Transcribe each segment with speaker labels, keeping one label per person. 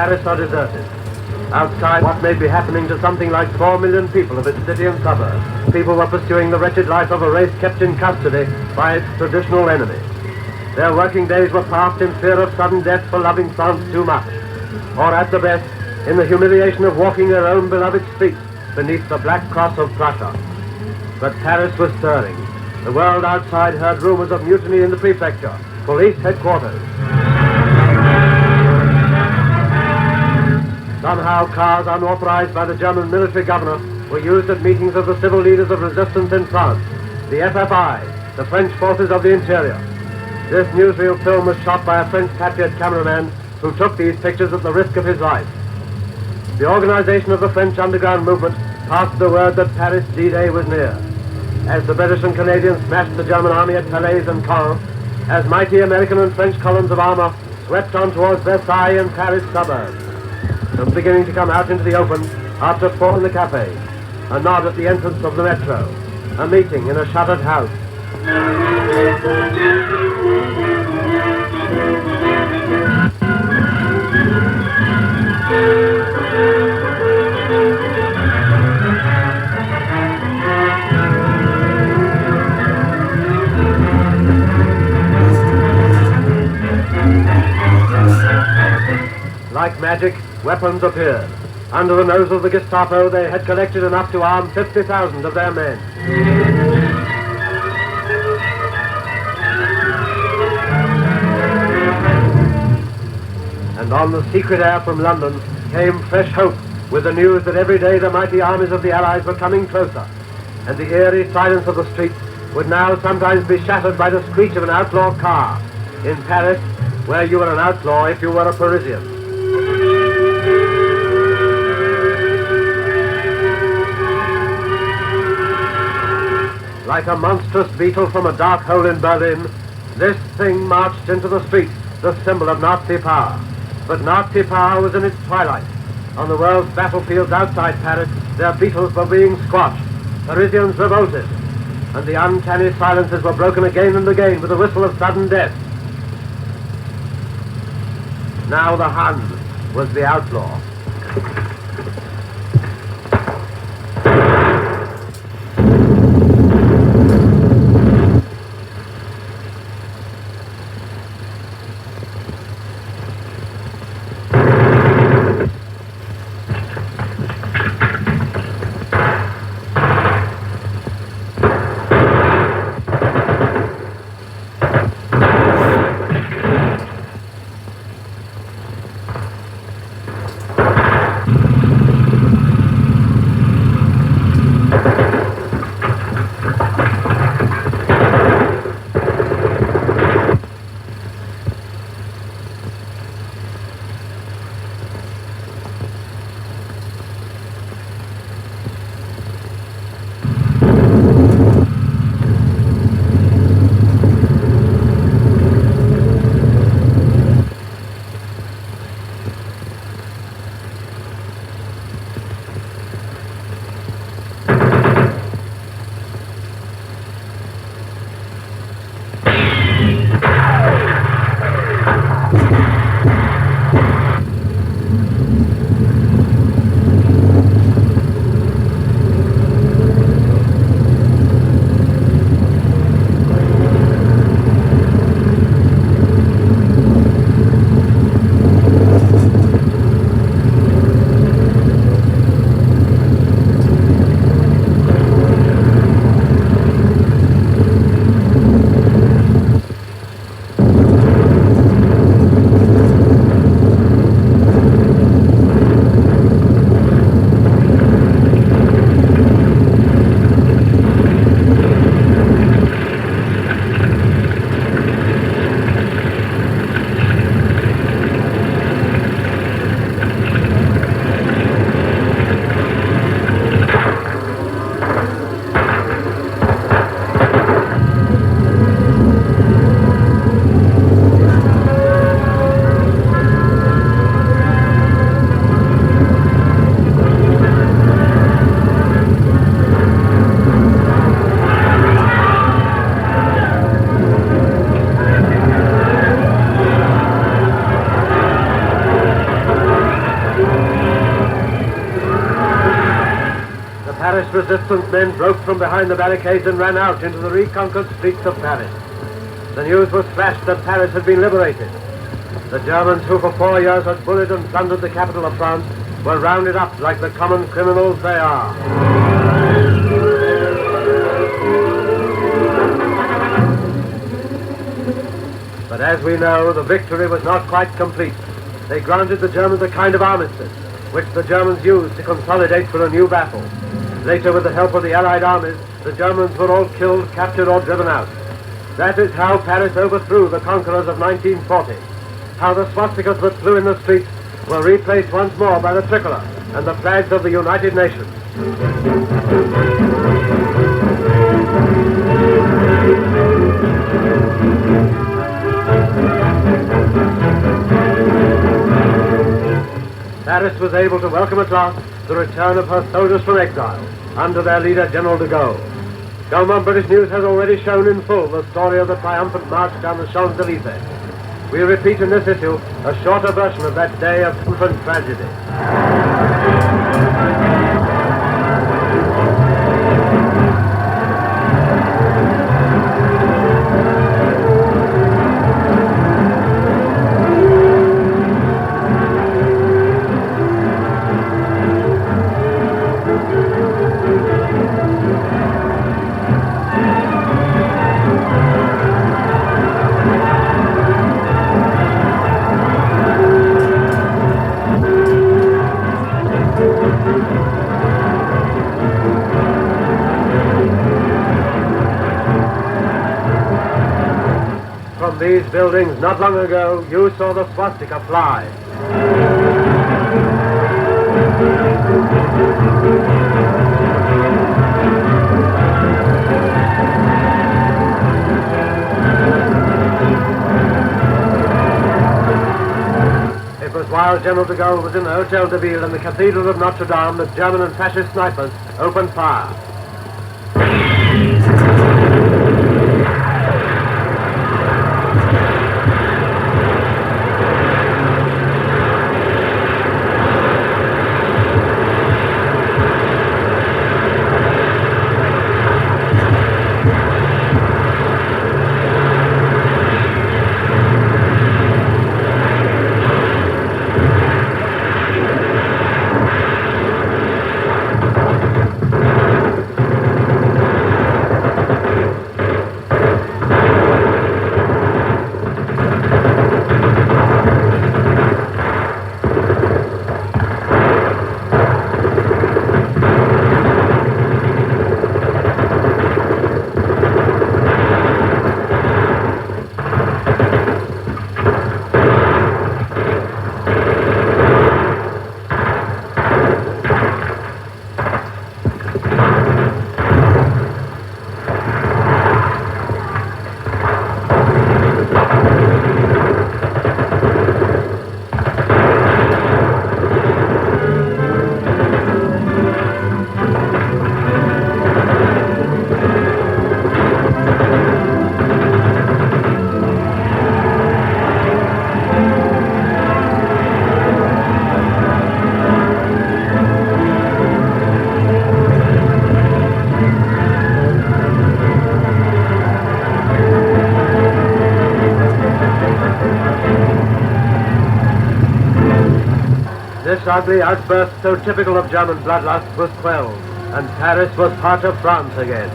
Speaker 1: Paris are deserted. Outside what may be happening to something like 4 million people of its city and suburbs, people were pursuing the wretched life of a race kept in custody by its traditional enemy. Their working days were passed in fear of sudden death for loving France too much, or at the best, in the humiliation of walking their own beloved streets beneath the black cross of Prussia. But Paris was stirring. The world outside heard rumors of mutiny in the prefecture, police headquarters. Somehow cars unauthorized by the German military governor were used at meetings of the civil leaders of resistance in France, the FFI, the French forces of the interior. This newsreel film was shot by a French patriot cameraman who took these pictures at the risk of his life. The organization of the French underground movement passed the word that Paris D-Day was near. As the British and Canadians smashed the German army at Calais and Caen, as mighty American and French columns of armor swept on towards Versailles and Paris suburbs, and beginning to come out into the open after 4 in the cafe, a nod at the entrance of the metro, a meeting in a shuttered house. Like magic, weapons appeared. Under the nose of the Gestapo, they had collected enough to arm 50,000 of their men. And on the secret air from London came fresh hope with the news that every day the mighty armies of the Allies were coming closer, and the eerie silence of the streets would now sometimes be shattered by the screech of an outlaw car. In Paris, where you were an outlaw if you were a Parisian. Like a monstrous beetle from a dark hole in Berlin, this thing marched into the streets, the symbol of Nazi power. But Nazi power was in its twilight. On the world's battlefields outside Paris, their beetles were being squashed. Parisians revolted, and the uncanny silences were broken again and again with the whistle of sudden death. Now the Hun was the outlaw. Paris resistance men broke from behind the barricades and ran out into the reconquered streets of Paris. The news was flashed that Paris had been liberated. The Germans who for 4 years had bullied and plundered the capital of France were rounded up like the common criminals they are. But as we know, the victory was not quite complete. They granted the Germans a kind of armistice, which the Germans used to consolidate for a new battle. Later, with the help of the Allied armies, the Germans were all killed, captured, or driven out. That is how Paris overthrew the conquerors of 1940. How the swastikas that flew in the streets were replaced once more by the tricolor and the flags of the United Nations. Paris was able to welcome at last the return of her soldiers from exile under their leader, General de Gaulle. GAUMONT British News has already shown in full the story of the triumphant march down the Champs-Élysées. We repeat in this issue a shorter version of that day of triumphant tragedy. From these buildings not long ago, you saw the swastika fly. It was while General de Gaulle was in the Hotel de Ville and the Cathedral of Notre Dame that German and fascist snipers opened fire. This ugly outburst, so typical of German bloodlust, was quelled, and Paris was part of France again.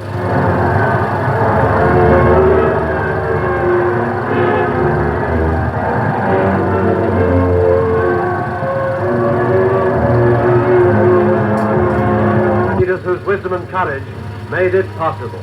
Speaker 1: Leaders whose wisdom and courage made it possible.